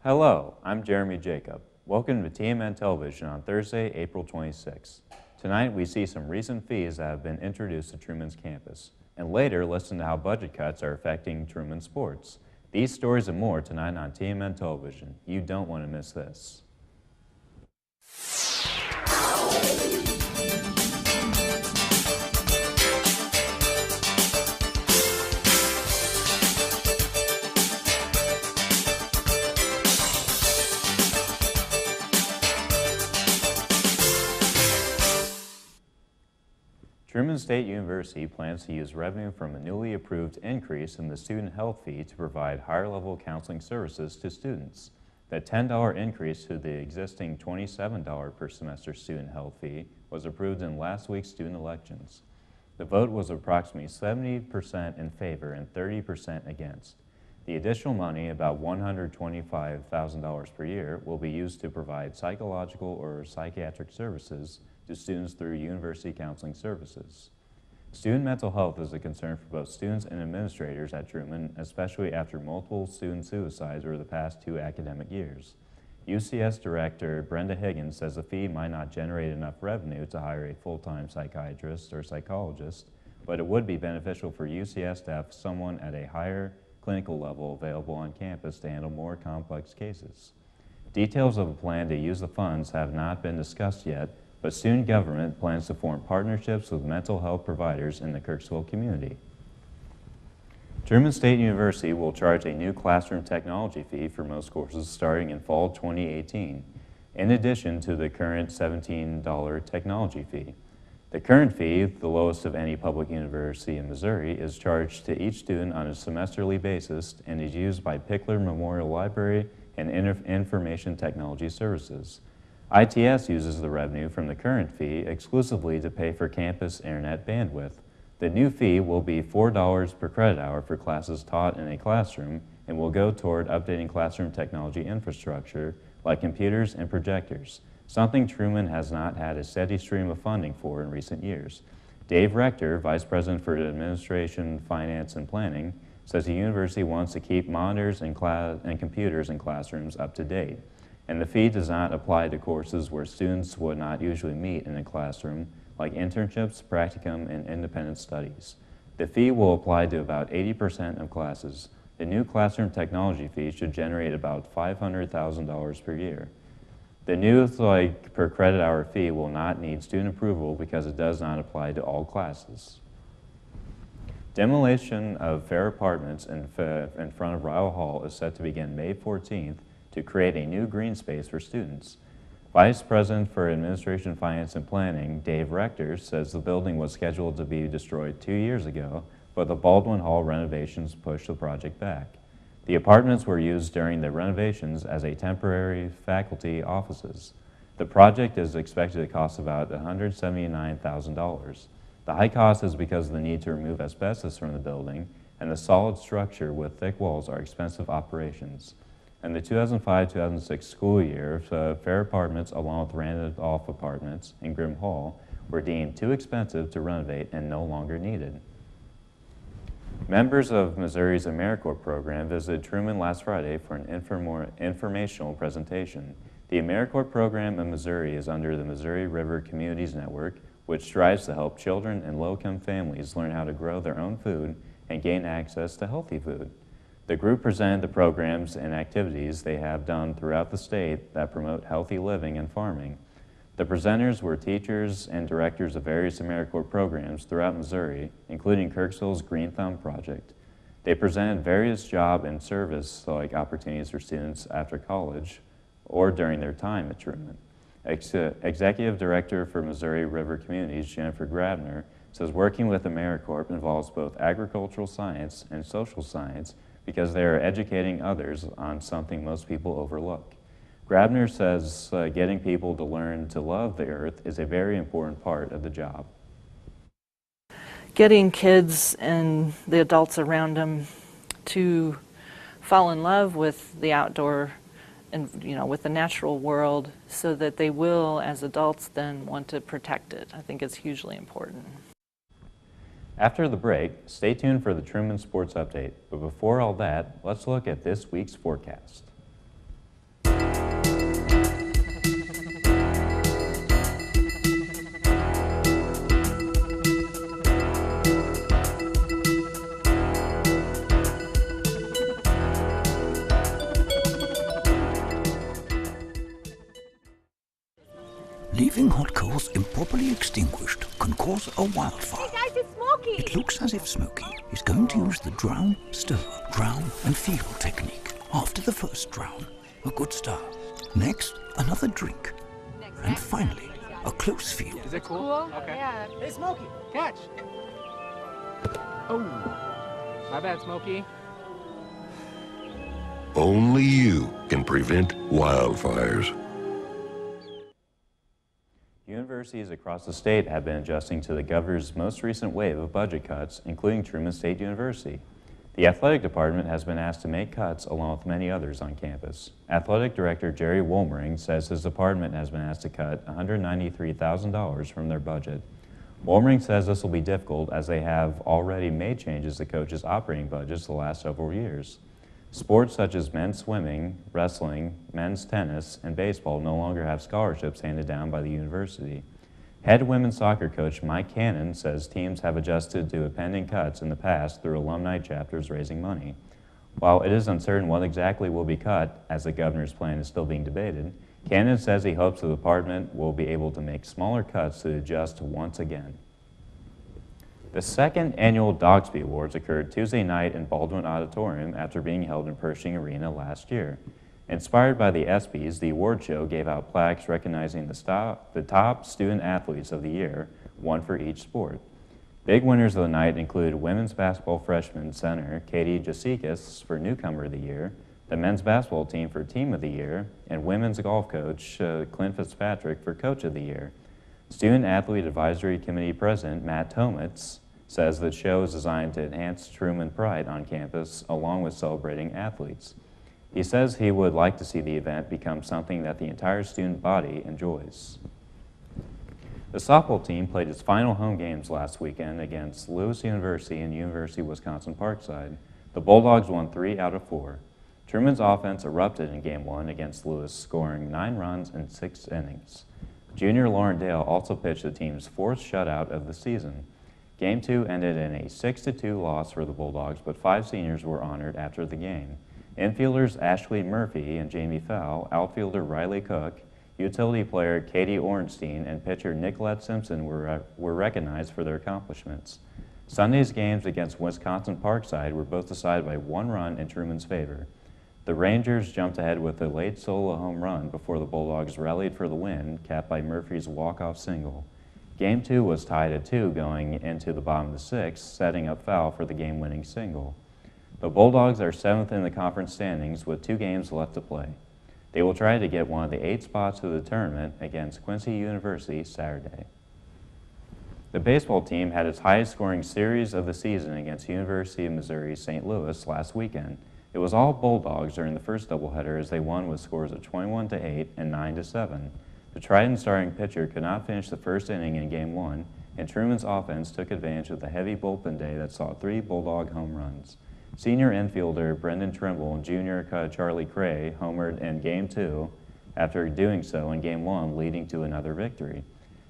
Hello, I'm Jeremy Jacob. Welcome to TMN Television on Thursday, April 26th. Tonight we see some recent fees that have been introduced to Truman's campus, and later listen to how budget cuts are affecting Truman sports. These stories and more tonight on TMN Television. You don't want to miss this. Truman State University plans to use revenue from a newly approved increase in the student health fee to provide higher-level counseling services to students. The $10 increase to the existing $27 per semester student health fee was approved in last week's student elections. The vote was approximately 70% in favor and 30% against. The additional money, about $125,000 per year, will be used to provide psychological or psychiatric services to students through university counseling services. Student mental health is a concern for both students and administrators at Truman, especially after multiple student suicides over the past 2 academic years. UCS Director Brenda Higgins says the fee might not generate enough revenue to hire a full-time psychiatrist or psychologist, but it would be beneficial for UCS to have someone at a higher clinical level available on campus to handle more complex cases. Details of a plan to use the funds have not been discussed yet, but student government plans to form partnerships with mental health providers in the Kirksville community. Truman State University will charge a new classroom technology fee for most courses starting in fall 2018, in addition to the current $17 technology fee. The current fee, the lowest of any public university in Missouri, is charged to each student on a semesterly basis and is used by Pickler Memorial Library and Information Technology Services. ITS uses the revenue from the current fee exclusively to pay for campus internet bandwidth. The new fee will be $4 per credit hour for classes taught in a classroom and will go toward updating classroom technology infrastructure like computers and projectors, something Truman has not had a steady stream of funding for in recent years. Dave Rector, Vice President for Administration, Finance, and Planning, says the university wants to keep monitors and computers in classrooms up to date, and the fee does not apply to courses where students would not usually meet in a classroom, like internships, practicum, and independent studies. The fee will apply to about 80% of classes. The new classroom technology fee should generate about $500,000 per year. The new per credit hour fee will not need student approval because it does not apply to all classes. Demolition of Fair Apartments in front of Ryle Hall is set to begin May 14th to create a new green space for students. Vice President for Administration, Finance, and Planning, Dave Rector, says the building was scheduled to be destroyed 2 years ago, but the Baldwin Hall renovations pushed the project back. The apartments were used during the renovations as a temporary faculty offices. The project is expected to cost about $179,000. The high cost is because of the need to remove asbestos from the building, and the solid structure with thick walls are expensive operations. In the 2005-2006 school year, Fair Apartments, along with Randolph Apartments and Grimm Hall, were deemed too expensive to renovate and no longer needed. Members of Missouri's AmeriCorps program visited Truman last Friday for an informational presentation. The AmeriCorps program in Missouri is under the Missouri River Communities Network, which strives to help children and low-income families learn how to grow their own food and gain access to healthy food. The group presented the programs and activities they have done throughout the state that promote healthy living and farming. The presenters were teachers and directors of various AmeriCorps programs throughout Missouri, including Kirksville's Green Thumb Project. They presented various job and service-like opportunities for students after college or during their time at Truman. Executive Director for Missouri River Communities, Jennifer Grabner, says working with AmeriCorps involves both agricultural science and social science because they are educating others on something most people overlook. Grabner says getting people to learn to love the earth is a very important part of the job. Getting kids and the adults around them to fall in love with the outdoor and with the natural world so that they will, as adults, then want to protect it. I think it's hugely important. After the break, stay tuned for the Truman Sports Update. But before all that, let's look at this week's forecast. Leaving hot coals improperly extinguished can cause a wildfire. Hey guys, it's Smokey! It looks as if Smokey is going to use the drown, stir, drown and feel technique. After the first drown, a good start. Next, another drink. And finally, a close feel. Is it cool? Okay. Yeah. Hey, Smokey, catch! Oh, my bad, Smokey. Only you can prevent wildfires. Universities across the state have been adjusting to the governor's most recent wave of budget cuts, including Truman State University. The athletic department has been asked to make cuts along with many others on campus. Athletic Director Jerry Wolmering says his department has been asked to cut $193,000 from their budget. Wolmering says this will be difficult as they have already made changes to coaches' operating budgets the last several years. Sports such as men's swimming, wrestling, men's tennis, and baseball no longer have scholarships handed down by the university. Head women's soccer coach Mike Cannon says teams have adjusted to pending cuts in the past through alumni chapters raising money. While it is uncertain what exactly will be cut, as the governor's plan is still being debated, Cannon says he hopes the department will be able to make smaller cuts to adjust once again. The second annual Dogsby Awards occurred Tuesday night in Baldwin Auditorium after being held in Pershing Arena last year. Inspired by the ESPYs, the award show gave out plaques recognizing the top student athletes of the year, one for each sport. Big winners of the night include women's basketball freshman center Katie Jasikis for Newcomer of the Year, the men's basketball team for Team of the Year, and women's golf coach Clint Fitzpatrick for Coach of the Year. Student Athlete Advisory Committee President Matt Tomitz says the show is designed to enhance Truman pride on campus along with celebrating athletes. He says he would like to see the event become something that the entire student body enjoys. The softball team played its final home games last weekend against Lewis University and University of Wisconsin-Parkside. The Bulldogs won 3 out of 4. Truman's offense erupted in Game 1 against Lewis, scoring 9 runs in 6 innings. Junior Lauren Dale also pitched the team's 4th shutout of the season. Game 2 ended in a 6-2 loss for the Bulldogs, but 5 seniors were honored after the game. Infielders Ashley Murphy and Jamie Fowl, outfielder Riley Cook, utility player Katie Ornstein, and pitcher Nicolette Simpson were recognized for their accomplishments. Sunday's games against Wisconsin-Parkside were both decided by 1 run in Truman's favor. The Rangers jumped ahead with a late solo home run before the Bulldogs rallied for the win, capped by Murphy's walk-off single. Game 2 was tied at 2 going into the bottom of the 6th, setting up Fowl for the game-winning single. The Bulldogs are 7th in the conference standings with 2 games left to play. They will try to get one of the 8 spots of the tournament against Quincy University Saturday. The baseball team had its highest scoring series of the season against University of Missouri St. Louis last weekend. It was all Bulldogs during the first doubleheader as they won with scores of 21-8 and 9-7. The Trident starting pitcher could not finish the first inning in Game 1, and Truman's offense took advantage of the heavy bullpen day that saw 3 Bulldog home runs. Senior infielder Brendan Trimble and junior Charlie Cray homered in Game 2 after doing so in Game 1, leading to another victory.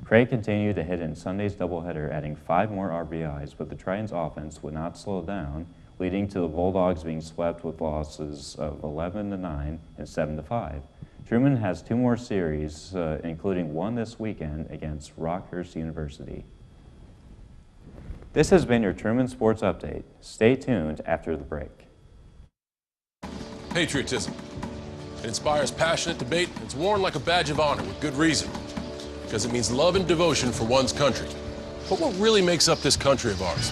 Cray continued to hit in Sunday's doubleheader, adding 5 more RBIs, but the Trident's offense would not slow down, leading to the Bulldogs being swept with losses of 11-9 and 7-5. Truman has 2 more series, including one this weekend against Rockhurst University. This has been your Truman Sports Update. Stay tuned after the break. Patriotism. It inspires passionate debate. It's worn like a badge of honor with good reason, because it means love and devotion for one's country. But what really makes up this country of ours?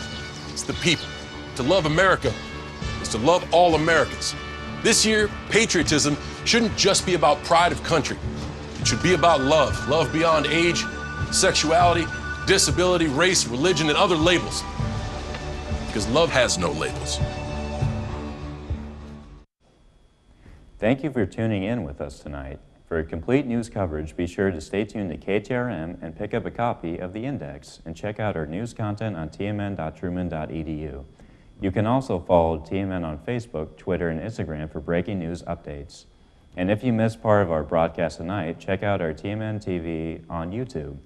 It's the people. To love America is to love all Americans. This year, patriotism shouldn't just be about pride of country. It should be about love. Love beyond age, sexuality, disability, race, religion, and other labels. Because love has no labels. Thank you for tuning in with us tonight. For complete news coverage, be sure to stay tuned to KTRM and pick up a copy of The Index and check out our news content on tmn.truman.edu. You can also follow TMN on Facebook, Twitter, and Instagram for breaking news updates. And if you missed part of our broadcast tonight, check out our TMN TV on YouTube.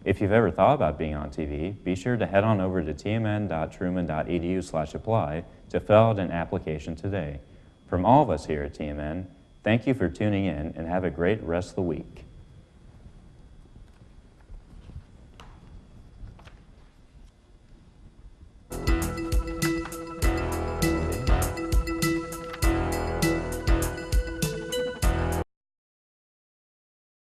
If you've ever thought about being on TV, be sure to head on over to tmn.truman.edu/apply to fill out an application today. From all of us here at TMN, thank you for tuning in and have a great rest of the week.